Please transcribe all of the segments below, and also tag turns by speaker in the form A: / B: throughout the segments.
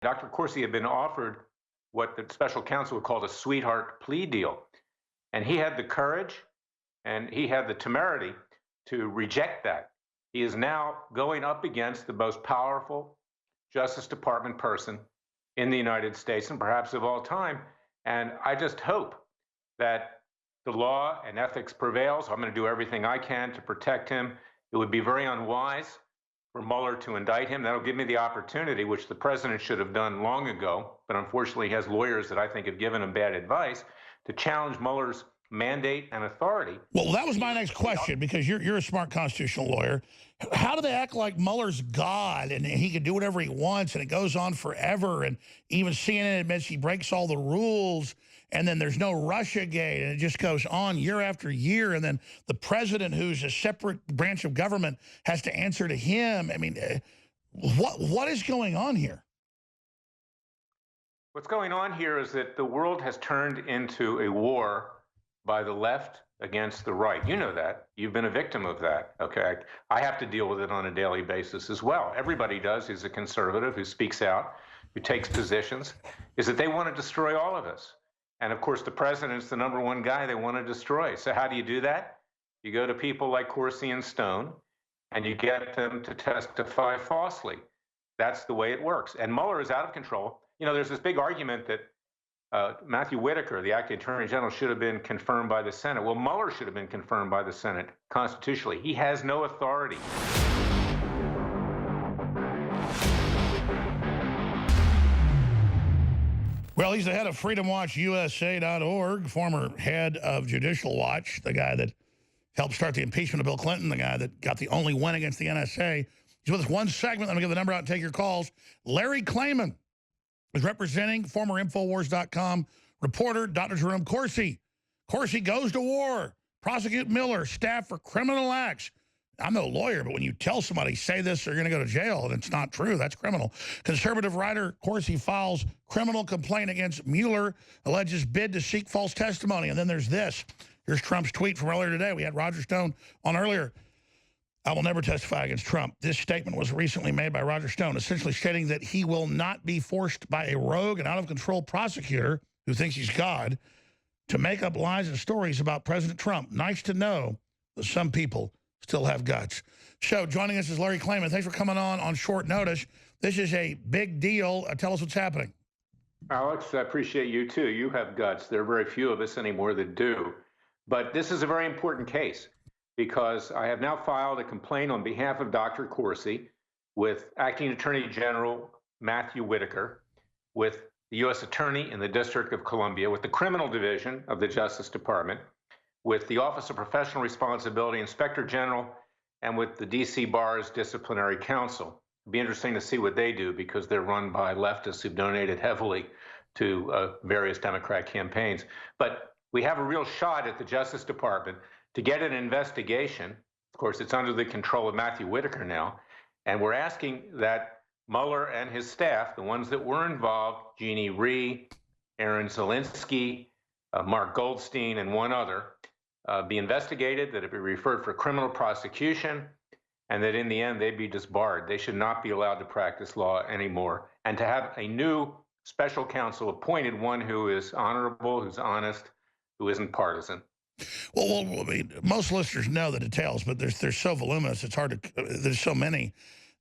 A: Dr. Corsi had been offered what the special counsel would call a sweetheart plea deal. And he had the courage and he had the temerity to reject that. He is now going up against the most powerful Justice Department person in the United States and perhaps of all time. And I just hope that the law and ethics prevails. I'm going to do everything I can to protect him. It would be very unwise for Mueller to indict him. That'll give me the opportunity, which the president should have done long ago, but unfortunately he has lawyers that I think have given him bad advice, to challenge Mueller's mandate and authority.
B: Well, that was my next question, because you're a smart constitutional lawyer. How do they act like Mueller's God and he can do whatever he wants and it goes on forever, and even CNN admits he breaks all the rules, and then there's no Russiagate, and it just goes on year after year, and then the president, who's a separate branch of government, has to answer to him? I mean, what is going on here?
A: What's going on here is that the world has turned into a war by the left against the right. You know that. You've been a victim of that, okay? I have to deal with it on a daily basis as well. Everybody does who's a conservative, who speaks out, who takes positions, is that they want to destroy all of us. And of course, the president's the #1 guy they want to destroy. So how do you do that? You go to people like Corsi and Stone, and you get them to testify falsely. That's the way it works. And Mueller is out of control. You know, there's this big argument that Matthew Whitaker, the acting attorney general, should have been confirmed by the Senate. Well, Mueller should have been confirmed by the Senate constitutionally. He has no authority.
B: Well, he's the head of FreedomWatchUSA.org, former head of Judicial Watch, the guy that helped start the impeachment of Bill Clinton, the guy that got the only win against the NSA. He's with us one segment. Let me give the number out and take your calls. Larry Klayman is representing former Infowars.com reporter Dr. Jerome Corsi. Corsi goes to war, prosecute Mueller, staff for criminal acts. I'm no lawyer, but when you tell somebody, say this, they're going to go to jail, and it's not true, that's criminal. Conservative writer Corsi files criminal complaint against Mueller, alleges bid to seek false testimony. And then there's this. Here's Trump's tweet from earlier today. We had Roger Stone on earlier. I will never testify against Trump. This statement was recently made by Roger Stone, essentially stating that he will not be forced by a rogue and out-of-control prosecutor who thinks he's God to make up lies and stories about President Trump. Nice to know that some people still have guts. So joining us is Larry Klayman. Thanks for coming on short notice. This is a big deal. Tell us what's happening.
A: Alex, I appreciate you too. You have guts. There are very few of us anymore that do. But this is a very important case because I have now filed a complaint on behalf of Dr. Corsi with Acting Attorney General Matthew Whitaker, with the U.S. Attorney in the District of Columbia, with the Criminal Division of the Justice Department, with the Office of Professional Responsibility Inspector General, and with the D.C. Bar's Disciplinary Council. It'll be interesting to see what they do because they're run by leftists who've donated heavily to various Democrat campaigns. But we have a real shot at the Justice Department to get an investigation. Of course, it's under the control of Matthew Whitaker now. And we're asking that Mueller and his staff, the ones that were involved, Jeannie Rhee, Aaron Zelinsky, Mark Goldstein, and one other, be investigated, that it be referred for criminal prosecution, and that in the end they'd be disbarred. They should not be allowed to practice law anymore. And to have a new special counsel appointed, one who is honorable, who's honest, who isn't partisan.
B: Well, I mean, most listeners know the details, but they're so voluminous, it's hard to, there's so many.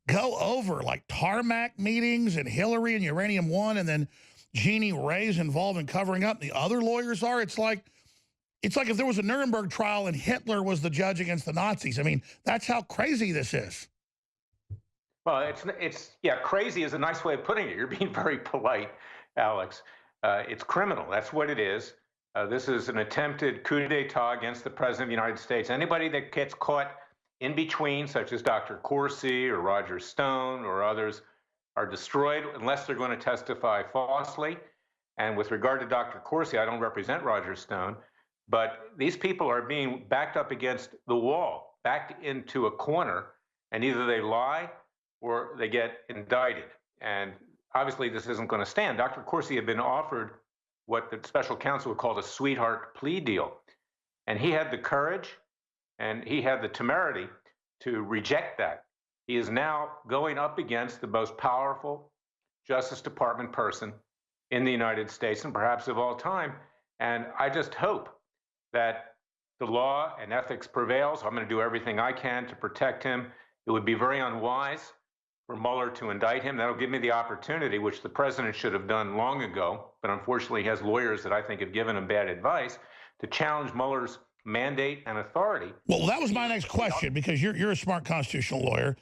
B: Go over like tarmac meetings and Hillary and Uranium One, and then Jeannie Rhee's involved in covering up. The other lawyers are. It's like if there was a Nuremberg trial and Hitler was the judge against the Nazis. I mean, that's how crazy this is.
A: Well, yeah, crazy is a nice way of putting it. You're being very polite, Alex. It's criminal. That's what it is. This is an attempted coup d'etat against the President of the United States. Anybody that gets caught in between, such as Dr. Corsi or Roger Stone or others, are destroyed unless they're going to testify falsely. And with regard to Dr. Corsi, I don't represent Roger Stone, but these people are being backed up against the wall, backed into a corner, and either they lie or they get indicted. And obviously this isn't going to stand. Dr. Corsi had been offered what the special counsel would call a sweetheart plea deal. And he had the courage and he had the temerity to reject that. He is now going up against the most powerful Justice Department person in the United States and perhaps of all time. And I just hope that the law and ethics prevails. I'm going to do everything I can to protect him. It would be very unwise for Mueller to indict him. That'll give me the opportunity, which the president should have done long ago, but unfortunately he has lawyers that I think have given him bad advice, to challenge Mueller's mandate and authority.
B: Well, that was my next question, because you're a smart constitutional lawyer.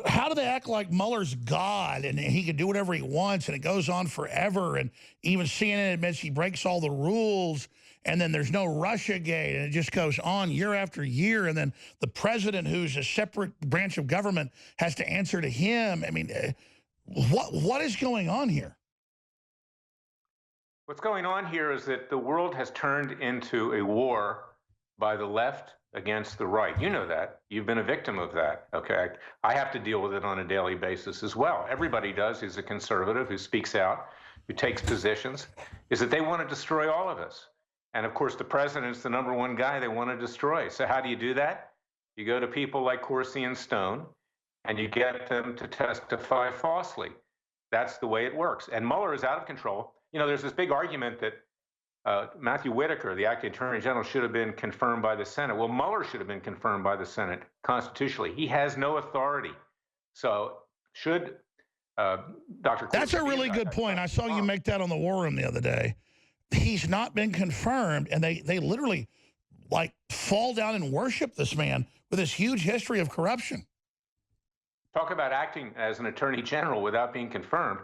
B: How do they act like Mueller's God and he can do whatever he wants and it goes on forever? And even CNN admits he breaks all the rules, and then there's no Russiagate, and it just goes on year after year. And then the president, who's a separate branch of government, has to answer to him. I mean, what is going on here?
A: What's going on here is that the world has turned into a war by the left against the right. You know that. You've been a victim of that, okay? I have to deal with it on a daily basis as well. Everybody does who's a conservative, who speaks out, who takes positions, is that they want to destroy all of us. And of course, the president's the number one guy they want to destroy. So how do you do that? You go to people like Corsi and Stone, and you get them to testify falsely. That's the way it works. And Mueller is out of control. You know, there's this big argument that Matthew Whitaker, the acting attorney general, should have been confirmed by the Senate. Well, Mueller should have been confirmed by the Senate constitutionally. He has no authority. So should Dr. Corsi—
B: That's a really good point. I saw you make that on the War Room the other day. He's not been confirmed, and they literally, like, fall down and worship this man with this huge history of corruption.
A: Talk about acting as an attorney general without being confirmed.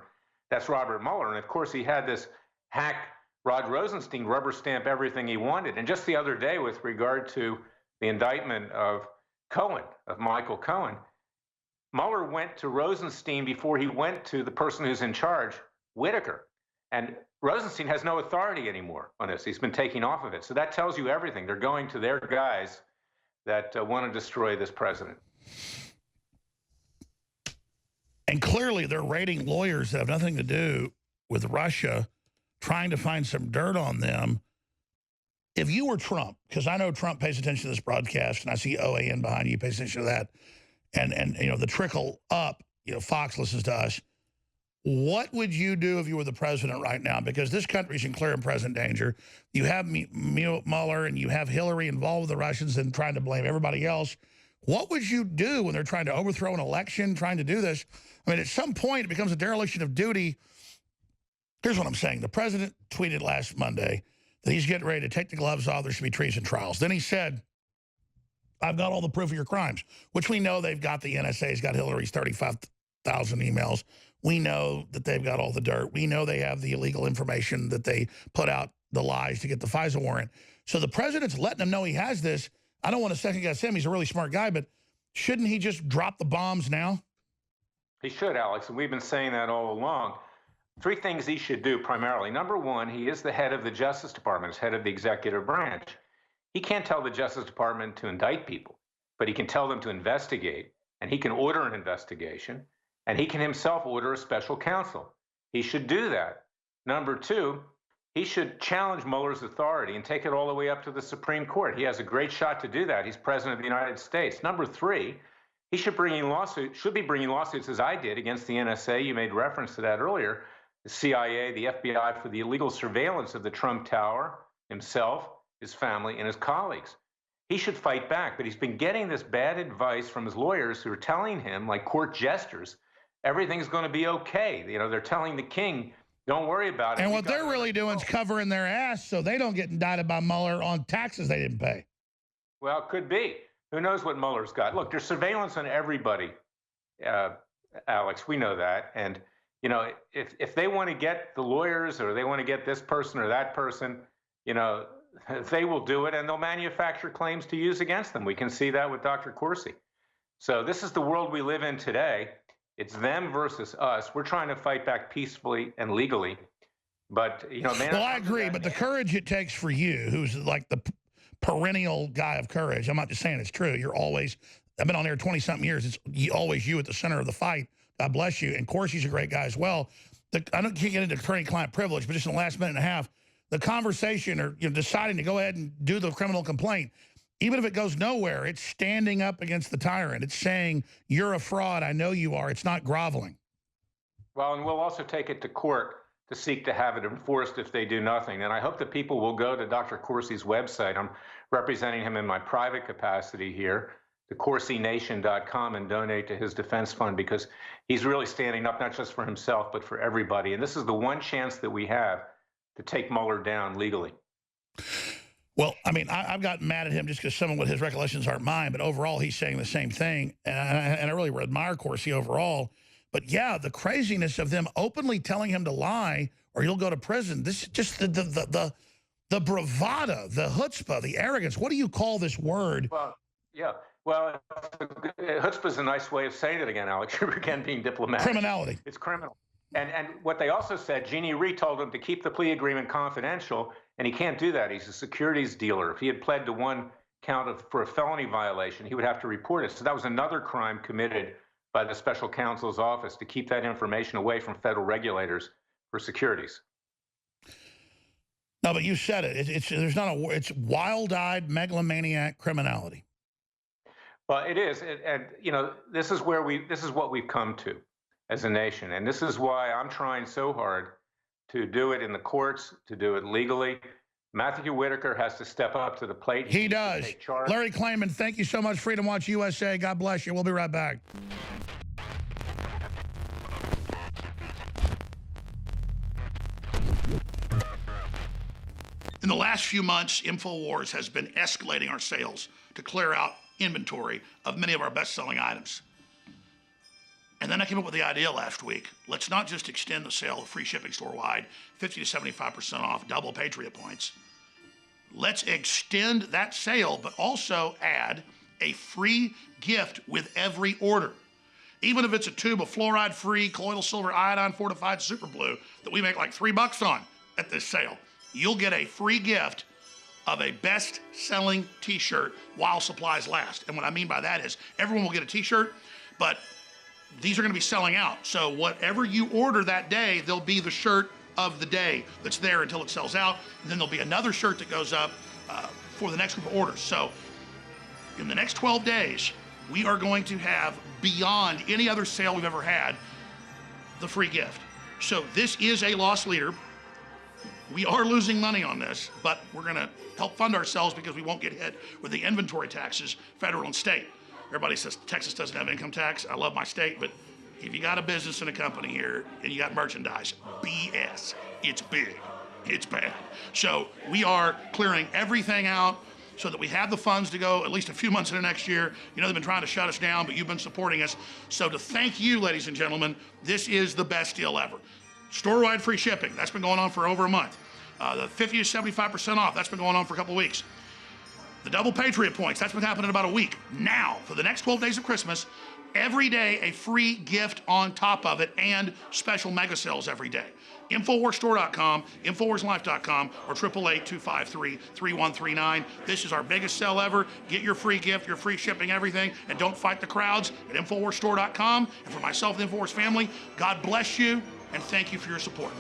A: That's Robert Mueller. And of course, he had this hack Rod Rosenstein rubber stamp everything he wanted. And just the other day, with regard to the indictment of Cohen, of Michael Cohen, Mueller went to Rosenstein before he went to the person who's in charge, Whitaker. And Rosenstein has no authority anymore on this. He's been taken off of it. So that tells you everything. They're going to their guys that want to destroy this president.
B: And clearly they're raiding lawyers that have nothing to do with Russia, trying to find some dirt on them. If you were Trump, because I know Trump pays attention to this broadcast, and I see OAN behind you, pays attention to that, and you know, the trickle up, you know, Fox listens to us. What would you do if you were the president right now? Because this country's in clear and present danger. You have Mueller and you have Hillary involved with the Russians and trying to blame everybody else. What would you do when they're trying to overthrow an election, trying to do this? I mean, at some point, it becomes a dereliction of duty. Here's what I'm saying. The president tweeted last Monday that he's getting ready to take the gloves off. There should be treason trials. Then he said, I've got all the proof of your crimes, which we know they've got. The NSA's got Hillary's 35,000 emails. We know that they've got all the dirt. We know they have the illegal information that they put out, the lies to get the FISA warrant. So the president's letting them know he has this. I don't want to second guess him. He's a really smart guy, but shouldn't he just drop the bombs now?
A: He should, Alex, and we've been saying that all along. Three things he should do primarily. Number one, he is the head of the Justice Department, as head of the executive branch. He can't tell the Justice Department to indict people, but he can tell them to investigate, and he can order an investigation, and he can himself order a special counsel. He should do that. Number two, he should challenge Mueller's authority and take it all the way up to the Supreme Court. He has a great shot to do that. He's president of the United States. Number three, he should be bringing lawsuits, as I did, against the NSA. You made reference to that earlier. The CIA, the FBI, for the illegal surveillance of the Trump Tower, himself, his family, and his colleagues. He should fight back, but he's been getting this bad advice from his lawyers who are telling him, like court jesters, everything's going to be okay. You know, they're telling the king, don't worry about it.
B: And what they're really doing is covering their ass so they don't get indicted by Mueller on taxes they didn't pay.
A: Well, it could be. Who knows what Mueller's got? Look, there's surveillance on everybody, Alex. We know that. And, you know, if they want to get the lawyers or they want to get this person or that person, you know, they will do it, and they'll manufacture claims to use against them. We can see that with Dr. Corsi. So this is the world we live in today. It's them versus us. We're trying to fight back peacefully and legally. But, you know, man.
B: Well, I agree. But the courage it takes for you, who's like the perennial guy of courage, I'm not just saying it's true. You're always, I've been on there 20-something years. It's always you at the center of the fight. God bless you. And Corsi's a great guy as well. I can't get into attorney-client privilege, but just in the last minute and a half, the conversation or deciding to go ahead and do the criminal complaint, even if it goes nowhere, it's standing up against the tyrant. It's saying, you're a fraud. I know you are. It's not groveling.
A: Well, and we'll also take it to court to seek to have it enforced if they do nothing. And I hope that people will go to Dr. Corsi's website. I'm representing him in my private capacity here, thecorsination.com, and donate to his defense fund, because he's really standing up not just for himself, but for everybody. And this is the one chance that we have to take Mueller down legally.
B: Well, I mean, I've gotten mad at him just because some of what his recollections aren't mine, but overall he's saying the same thing. And I really admire Corsi overall. But yeah, the craziness of them openly telling him to lie or you'll go to prison. This is just the bravado, the chutzpah, the arrogance. What do you call this word?
A: Well, yeah. Well, chutzpah is a nice way of saying it again, Alex. You're again being diplomatic.
B: Criminality.
A: It's criminal. And what they also said, Jeannie Rhee told him to keep the plea agreement confidential, and he can't do that. He's a securities dealer. If he had pled to one count for a felony violation, he would have to report it. So that was another crime committed by the special counsel's office, to keep that information away from federal regulators for securities.
B: No, but you said it. It's wild-eyed megalomaniac criminality.
A: Well, it is, and you know, this is what we've come to as a nation, and this is why I'm trying so hard to do it in the courts, to do it legally. Matthew Whitaker has to step up to the plate.
B: He does. Larry Klayman, thank you so much. Freedom Watch USA. God bless you. We'll be right back. In the last few months, InfoWars has been escalating our sales to clear out inventory of many of our best-selling items. And then I came up with the idea last week. Let's not just extend the sale of free shipping store-wide, 50 to 75% off, double Patriot points. Let's extend that sale, but also add a free gift with every order. Even if it's a tube of fluoride-free colloidal silver iodine fortified super blue that we make like $3 on at this sale, you'll get a free gift of a best-selling t-shirt while supplies last. And what I mean by that is everyone will get a t-shirt, but these are going to be selling out. So whatever you order that day, there'll be the shirt of the day that's there until it sells out. And then there'll be another shirt that goes up for the next group of orders. So in the next 12 days, we are going to have, beyond any other sale we've ever had, the free gift. So this is a loss leader. We are losing money on this, but we're going to help fund ourselves because we won't get hit with the inventory taxes, federal and state. Everybody says Texas doesn't have income tax. I love my state, but if you got a business and a company here and you got merchandise, BS. It's big. It's bad. So we are clearing everything out so that we have the funds to go at least a few months into next year. You know, they've been trying to shut us down, but you've been supporting us. So to thank you, ladies and gentlemen, this is the best deal ever. Store-wide free shipping, that's been going on for over a month. The 50 to 75% off, that's been going on for a couple of weeks. The double Patriot points, that's been happening in about a week. Now, for the next 12 days of Christmas, every day a free gift on top of it and special mega sales every day. InfoWarsStore.com, InfoWarsLife.com, or 888-253-3139. This is our biggest sale ever. Get your free gift, your free shipping, everything, and don't fight the crowds at InfoWarsStore.com. And for myself and the InfoWars family, God bless you, and thank you for your support.